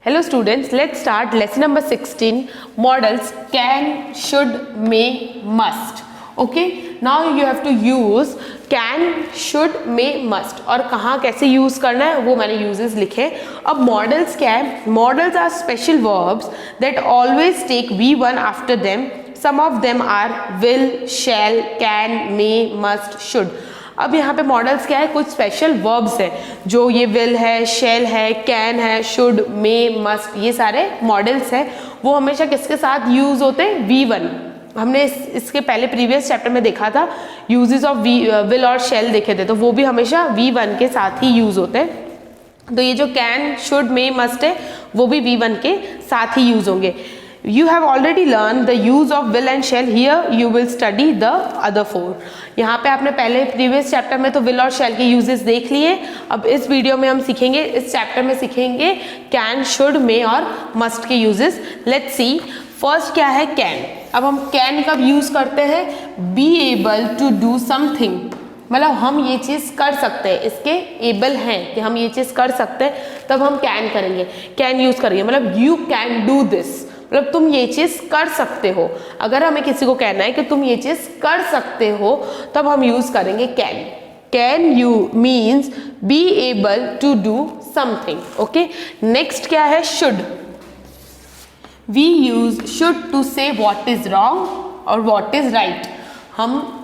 Hello students, let's start lesson number 16, models can, should, may, must. Okay, now you have to use can, should, may, must और कहाँ कैसे use करना है वो मैंने uses लिखे। अब models क्या है? Models are special verbs that always take V1 after them. Some of them are will, shall, can, may, must, should. अब यहाँ पे मॉडल्स क्या है, कुछ स्पेशल वर्ब्स है जो ये विल है, शेल है, कैन है, शुड, मे, मस्ट, ये सारे मॉडल्स है। वो हमेशा किसके साथ यूज होते हैं? V1। हमने इसके पहले प्रीवियस चैप्टर में देखा था यूजेस ऑफ विल और शेल देखे थे, तो वो भी हमेशा V1 के साथ ही यूज होते हैं। तो ये जो कैन, शुड, मे, मस्ट है वो भी V1 के साथ ही यूज होंगे। You have already learned the use of will and shall. Here you will study the other four. यहाँ पे आपने पहले प्रीवियस चैप्टर में तो will और shall के यूजेस देख लिए। अब इस वीडियो में हम सीखेंगे, इस चैप्टर में सीखेंगे can, should, may और must के यूजेस। Let's see. फर्स्ट क्या है? can. अब हम can कब यूज करते हैं? be able to do something, मतलब हम ये चीज़ कर सकते हैं, इसके एबल हैं कि हम ये चीज़ कर सकते हैं, तब हम कैन करेंगे, कैन यूज़ करेंगे। मतलब यू कैन डू दिस, मतलब तुम ये चीज़ कर सकते हो। अगर हमें किसी को कहना है कि तुम ये चीज़ कर सकते हो, तब हम यूज़ करेंगे can. Can you means be able to do something. Okay, next क्या है? Should. We use should to say what is wrong और वॉट इज राइट। हम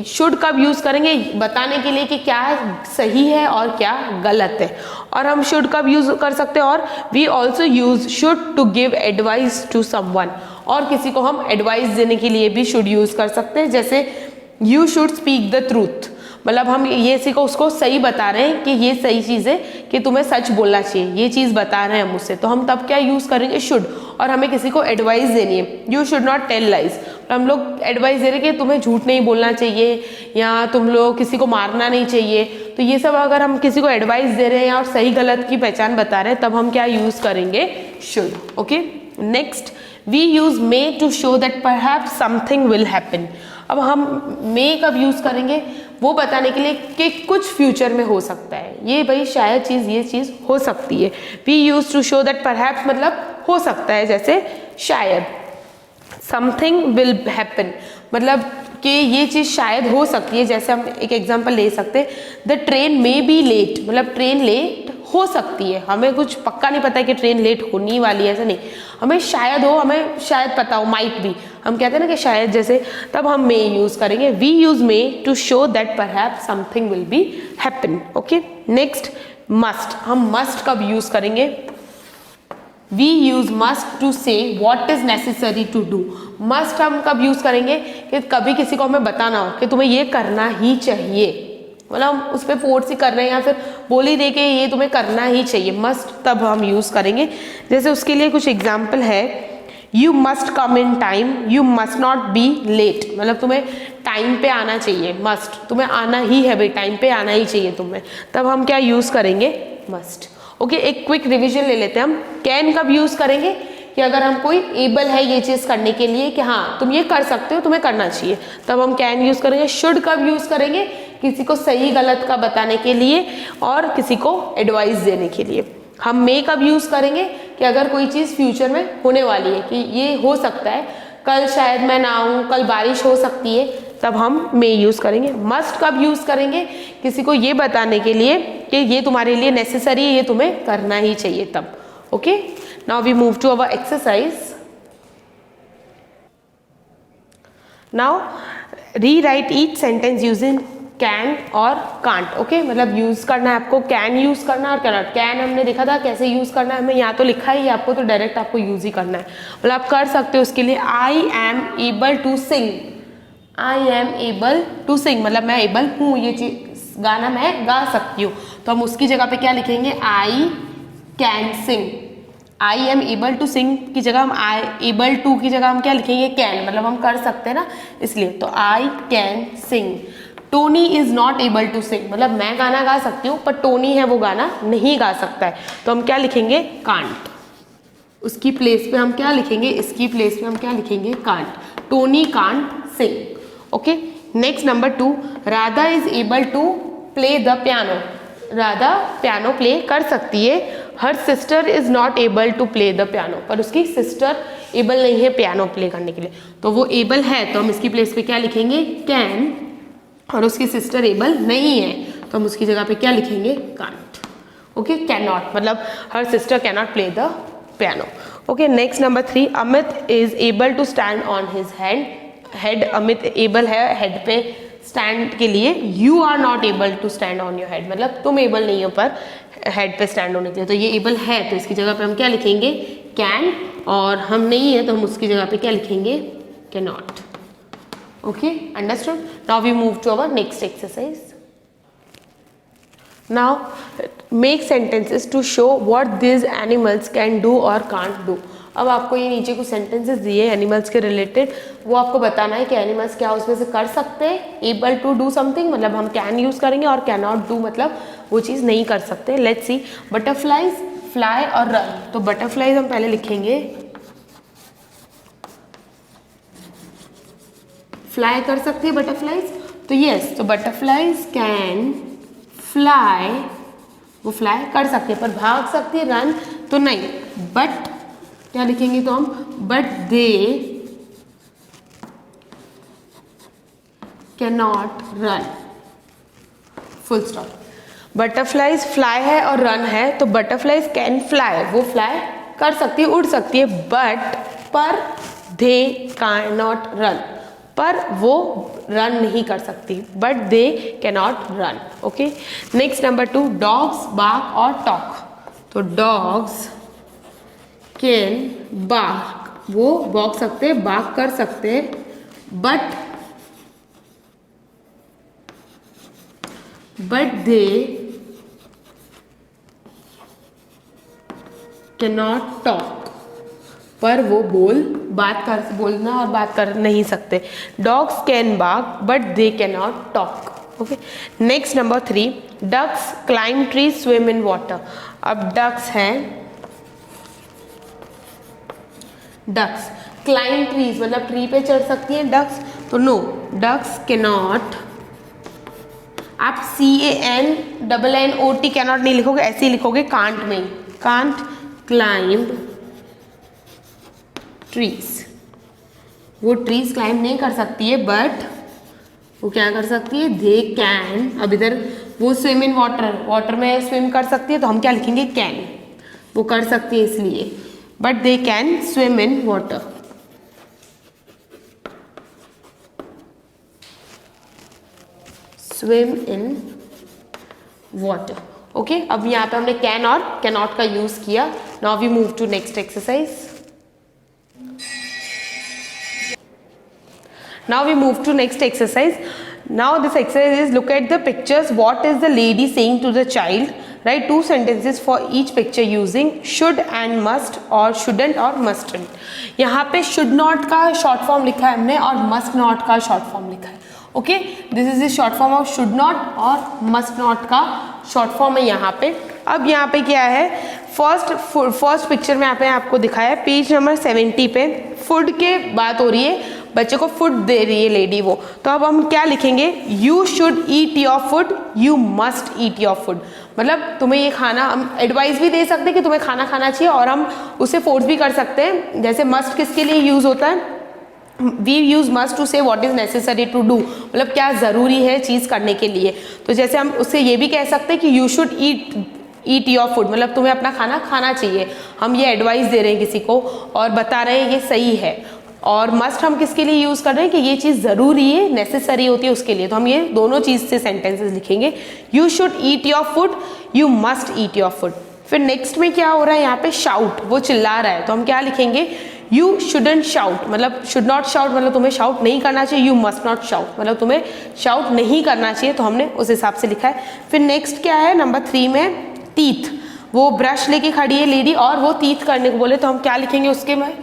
शुड कब यूज़ करेंगे? बताने के लिए कि क्या सही है और क्या गलत है। और हम शुड कब यूज़ कर सकते हैं? और we also use should to give advice to someone, और किसी को हम एडवाइस देने के लिए भी शुड यूज़ कर सकते हैं। जैसे you should speak the truth, मतलब हम ये किसी को उसको सही बता रहे हैं कि ये सही चीज़ है कि तुम्हें सच बोलना चाहिए, ये चीज़ बता रहे हैं हम उससे, तो हम तब क्या यूज़ करेंगे? शुड। और हमें किसी को एडवाइस देनी है, you should not tell lies, हम लोग एडवाइस दे रहे हैं कि तुम्हें झूठ नहीं बोलना चाहिए या तुम लोग किसी को मारना नहीं चाहिए। तो ये सब अगर हम किसी को एडवाइस दे रहे हैं और सही गलत की पहचान बता रहे हैं, तब हम क्या यूज़ करेंगे? Should. Okay, next we use may to show that perhaps something will happen. अब हम मे कब यूज़ करेंगे? वो बताने के लिए कि कुछ फ्यूचर में हो सकता है, ये भाई शायद चीज़, ये चीज़ हो सकती है। We use to show that perhaps मतलब हो सकता है, जैसे शायद। समथिंग विल हैपन मतलब कि ये चीज़ शायद हो सकती है। जैसे हम एक एग्जांपल ले सकते हैं, the train may be late, मतलब ट्रेन लेट हो सकती है। हमें कुछ पक्का नहीं पता है कि ट्रेन लेट होने वाली है, ऐसा नहीं, हमें शायद हो, हमें शायद पता हो, माइट भी, हम कहते हैं ना कि शायद जैसे, तब हम मे यूज़ करेंगे। We use may to show that perhaps something will be happen. Okay, next must. हम मस्ट कब यूज़ करेंगे? We use must to say what is necessary to do. Must हम कब यूज करेंगे? कि कभी किसी को हमें बताना हो कि तुम्हें ये करना ही चाहिए, मतलब हम उस पर फोर्स ही कर रहे हैं या फिर बोल ही दे के ये तुम्हें करना ही चाहिए, मस्ट, तब हम यूज करेंगे। जैसे उसके लिए कुछ एग्जाम्पल है, you must come in time, you must not be late, मतलब तुम्हें टाइम पे आना चाहिए, मस्ट, तुम्हें आना ही है भाई, टाइम पे आना ही चाहिए तुम्हें, तब हम क्या यूज करेंगे? मस्ट। ओके, एक क्विक रिवीजन ले लेते हैं हम। कैन कब यूज करेंगे? कि अगर हम कोई एबल है ये चीज़ करने के लिए कि हाँ तुम ये कर सकते हो, तुम्हें करना चाहिए, तब हम कैन यूज करेंगे। शुड कब यूज करेंगे? किसी को सही गलत का बताने के लिए और किसी को एडवाइस देने के लिए। हम मे कब यूज करेंगे? कि अगर कोई चीज़ फ्यूचर में होने वाली है, कि ये हो सकता है, कल शायद मैं ना आऊँ, कल बारिश हो सकती है, तब हम मे यूज करेंगे। मस्ट कब यूज करेंगे? किसी को ये बताने के लिए कि ये तुम्हारे लिए नेसेसरी है, ये तुम्हें करना ही चाहिए, तब। Okay, now we move to our exercise. Now rewrite each sentence using can और कांट। ओके, मतलब यूज करना है आपको, कैन यूज करना और कैनॉट। कैन हमने देखा था कैसे यूज करना है, हमें यहाँ तो लिखा ही है आपको, तो डायरेक्ट आपको यूज ही करना है, मतलब आप कर सकते हो। उसके लिए I am able to sing, I am able to sing मतलब मैं एबल हूँ, ये चीज गाना मैं गा सकती हूँ, तो हम उसकी जगह पे क्या लिखेंगे? I can sing. I am able to sing की जगह हम आई एबल टू की जगह हम क्या लिखेंगे? कैन, मतलब हम कर सकते हैं ना, इसलिए। तो I can sing. Tony is not able to sing, मतलब मैं गाना गा सकती हूँ पर टोनी है वो गाना नहीं गा सकता है, तो हम क्या लिखेंगे? कांट। उसकी प्लेस पे हम क्या लिखेंगे? इसकी प्लेस पे हम क्या लिखेंगे? Can't. Tony can't sing. Okay, next number 2, Radha is able to play the piano. Radha piano play कर सकती है। Her sister is not able to play the piano, पर उसकी सिस्टर एबल नहीं है पियानो प्ले करने के लिए, तो वो एबल है तो हम इसकी प्लेस पे क्या लिखेंगे, कैन, और उसकी सिस्टर एबल नहीं है तो हम उसकी जगह पे क्या लिखेंगे, कांट। ओके, कैन नॉट मतलब her sister can not play the piano. Okay, next number 3, Amit is able to stand on his head, Amit able है हेड पे स्टैंड के लिए, you are not able to stand on your head, मतलब तुम able नहीं हो पर हेड पे स्टैंड होने के लिए, तो ये एबल है तो इसकी जगह पे हम क्या लिखेंगे, कैन, और हम नहीं है तो हम उसकी जगह पे क्या लिखेंगे, can not. Okay, understood. Now we move to our next exercise. Now make sentences to show what this animals can do और कांट डू। अब आपको ये नीचे कुछ सेंटेंसेस दिए एनिमल्स के रिलेटेड, वो आपको बताना है कि एनिमल्स क्या उसमें से कर सकते हैं, एबल टू डू समथिंग मतलब हम कैन यूज करेंगे, और कैन नॉट डू मतलब वो चीज़ नहीं कर सकते। लेट्स सी, बटरफ्लाइज, फ्लाई और रन। तो बटरफ्लाइज हम पहले लिखेंगे, फ्लाई कर सकती है बटरफ्लाइज, तो यस, तो बटरफ्लाइज कैन फ्लाई, वो फ्लाई कर सकती है, पर भाग सकती है रन तो नहीं, बट क्या लिखेंगे तो हम, but they can not run, full stop. Butterflies fly है और रन है, तो बटरफ्लाइज कैन फ्लाई, वो फ्लाई कर सकती है, उड़ सकती है, बट पर दे कैन नॉट रन, पर वो रन नहीं कर सकती, but they can not run. Okay, next number 2, dogs bark और टॉक। तो डॉग्स कैन बार्क, वो भौंक सकते हैं, बार्क कर सकते हैं, but they can not talk, पर वो बोलना और बात कर नहीं सकते। Dogs can bark but they can not talk. Okay, next number 3, ducks climb tree swim in water. अब डक्स हैं, डक्स क्लाइम ट्रीज मतलब ट्री पे चढ़ सकती हैं डक्स, तो नो, डक्स कैन नॉट, आप CANNOT कैन नॉट नहीं लिखोगे, ऐसे ही लिखोगे कांट में, कांट क्लाइंब ट्रीज, वो ट्रीज क्लाइंब नहीं कर सकती है, बट वो क्या कर सकती है, दे कैन। अब इधर वो स्विम इन वाटर, वाटर में स्विम कर सकती है, तो हम क्या लिखेंगे, कैन, वो कर सकती है इसलिए, but they can swim in water. Swim in water. Okay, अब यहाँ पे हमने कैन और कैन नॉट का यूज किया। Now we move to next exercise. Now we move to next exercise. Now this exercise is, look at the pictures. What is the lady saying to the child? Write 2 sentences for each picture using should and must or shouldn't or mustn't. यहाँ पे should not का short form लिखा है हमने और must not का short form लिखा है. Okay, this is the short form of should not और मस्ट नॉट का शॉर्ट फॉर्म है यहाँ पे। अब यहाँ पे क्या है, फर्स्ट पिक्चर में यहाँ पे आपको दिखाया है पेज नंबर 70 पे फूड के बात हो रही है, बच्चे को फूड दे रही है लेडी वो, तो अब हम क्या लिखेंगे, you should eat your food, you must eat your food. मतलब तुम्हें ये खाना, हम एडवाइस भी दे सकते हैं कि तुम्हें खाना खाना चाहिए और हम उसे फोर्स भी कर सकते हैं। जैसे मस्ट किसके लिए यूज होता है, we use must to say what is necessary to do, मतलब क्या ज़रूरी है चीज़ करने के लिए। तो जैसे हम उससे ये भी कह सकते हैं कि you should eat your food, मतलब तुम्हें अपना खाना खाना चाहिए, हम ये एडवाइस दे रहे हैं किसी को और बता रहे हैं ये सही है। और मस्ट हम किसके लिए यूज़ कर रहे हैं कि ये चीज़ ज़रूरी है, नेसेसरी होती है उसके लिए, तो हम ये दोनों चीज़ से सेंटेंसेस लिखेंगे, you should eat your food, you must eat your food. फिर नेक्स्ट में क्या हो रहा है यहाँ पे, शाउट, वो चिल्ला रहा है, तो हम क्या लिखेंगे, यू शुडंट शाउट, मतलब शुड नॉट शाउट मतलब तुम्हें शाउट नहीं करना चाहिए, यू मस्ट नॉट शाउट मतलब तुम्हें शाउट नहीं करना चाहिए, तो हमने उस हिसाब से लिखा है। फिर नेक्स्ट क्या है, नंबर 3 में टीथ, वो ब्रश लेके खड़ी है लेडी और वो टीथ करने को बोले, तो हम क्या लिखेंगे उसके में,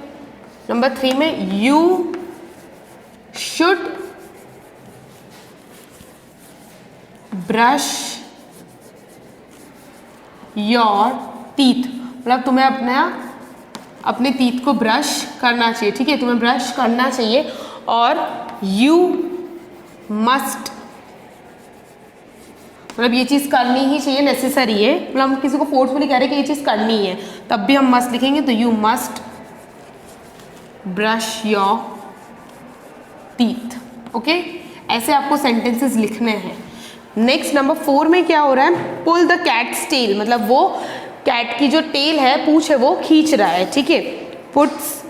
नंबर 3 में you should brush your teeth, मतलब तुम्हें अपने टीथ को ब्रश करना चाहिए, ठीक है, तुम्हें ब्रश करना चाहिए। और यू मस्ट मतलब ये चीज़ करनी ही चाहिए, नेसेसरी है, मतलब हम किसी को फोर्सफुली कह रहे हैं कि ये चीज़ करनी है, तब भी हम मस्ट लिखेंगे। तो you must brush your teeth. Okay, ऐसे आपको सेंटेंसेस लिखने हैं। नेक्स्ट नंबर 4 में क्या हो रहा है, पुल द कैट्स टेल, मतलब वो कैट की जो टेल है, पूंछ है, वो खींच रहा है, ठीक है। Puts,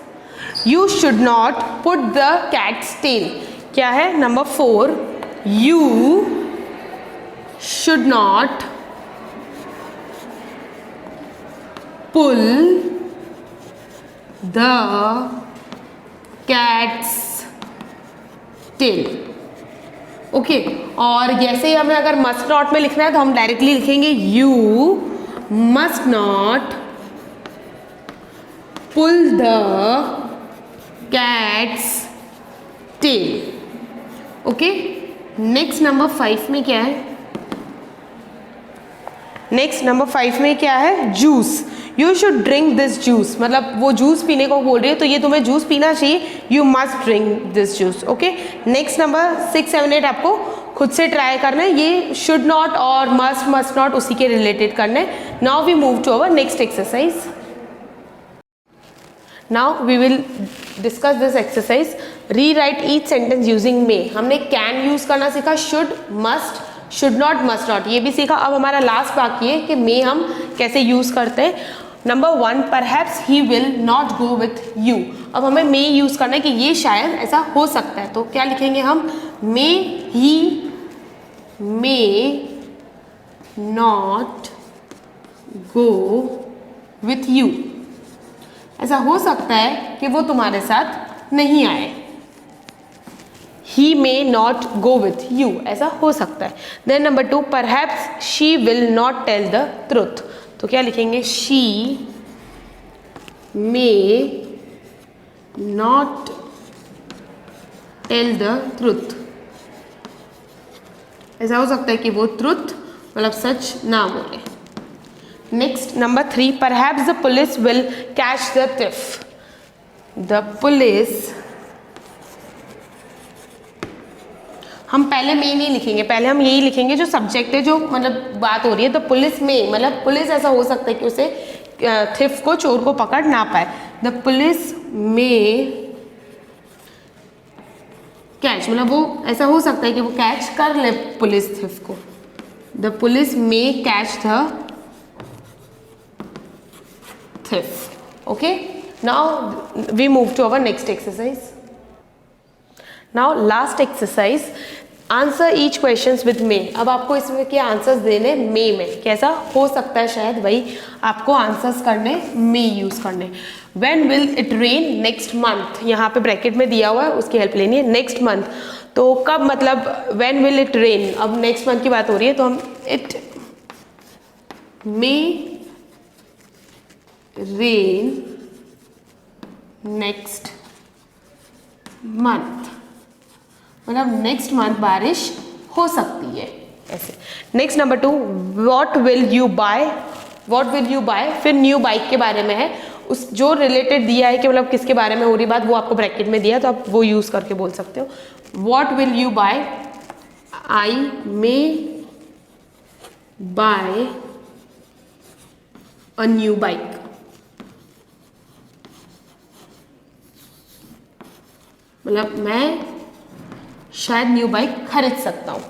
you should not put the cat's tail, क्या है number 4, you should not pull the cat's tail. Okay, और जैसे ही हमें अगर मस्ट नॉट में लिखना है तो हम डायरेक्टली लिखेंगे you must not pull the cat's tail. Okay, next number 5 में क्या है, नेक्स्ट नंबर 5 में क्या है, juice, you should drink this juice, मतलब वो जूस पीने को बोल रही है तो ये तुम्हें जूस पीना चाहिए, you must drink this juice. Okay, next number 6, 7, 8 आपको खुद से ट्राई करना है, ये शुड नॉट और मस्ट, मस्ट नॉट उसी के रिलेटेड करना है। Now we move to our next exercise. Now we will discuss this exercise, rewrite each sentence using may. हमने कैन यूज करना सीखा, should, must, should not, must not, ये भी सीखा। अब हमारा लास्ट बाकी है कि मे हम कैसे यूज करते हैं। Number 1, perhaps he will not go with you. अब हमें मे यूज करना है कि ये शायद ऐसा हो सकता है, तो क्या लिखेंगे हम, may he may not go with you, ऐसा हो सकता है कि वो तुम्हारे साथ नहीं आए। He may not go with you, ऐसा हो सकता है। Then number 2, perhaps she will not tell the truth, तो क्या लिखेंगे, she may not tell the truth, ऐसा हो सकता है कि वो ट्रुथ मतलब सच ना बोले। Next number 3, perhaps the police will catch the thief, the police, हम पहले में नहीं लिखेंगे, पहले हम यही लिखेंगे जो सब्जेक्ट है, जो मतलब बात हो रही है। तो पुलिस में मतलब पुलिस ऐसा हो सकता है कि उसे थिफ को, चोर को पकड़ ना पाए। द पुलिस में कैच, मतलब वो ऐसा हो सकता है कि वो कैच कर ले पुलिस थिफ को। The police may catch the thief. Okay, now we move to our next exercise. Now last exercise, answer each questions with me. अब आपको इसमें के आंसर्स देने मे में, कैसा हो सकता है शायद वही आपको आंसर्स करने मे यूज करने। When will it rain next month, यहाँ पे ब्रैकेट में दिया हुआ है, उसकी हेल्प लेनी है। नेक्स्ट मंथ, तो कब, मतलब व्हेन विल इट रेन, अब नेक्स्ट मंथ की बात हो रही है तो हम it may rain next month, मतलब नेक्स्ट मंथ बारिश हो सकती है ऐसे। Next number 2, what will you buy, what will you buy, फिर न्यू बाइक के बारे में है, उस जो रिलेटेड दिया है कि मतलब किसके बारे में हो रही बात, वो आपको ब्रैकेट में दिया है तो आप वो यूज करके बोल सकते हो। What will you buy, I may buy a new bike, मतलब मैं शायद न्यू बाइक खरीद सकता हूँ।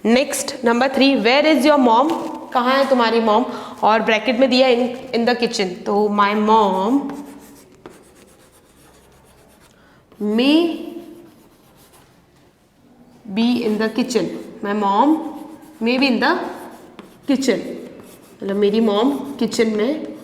Next number 3, where is your mom, कहाँ है तुम्हारी मॉम, और ब्रैकेट में दिया इन द किचन, तो my mom may be in the kitchen, my mom may be in the kitchen, मतलब मेरी मॉम किचन में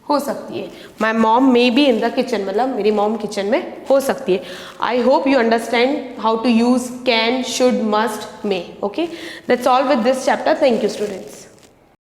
हो सकती है। My mom may be in the kitchen, मतलब मेरी मॉम किचन में हो सकती है। I hope you understand how to use can, should, must, may. Okay, that's all with this chapter. Thank you students.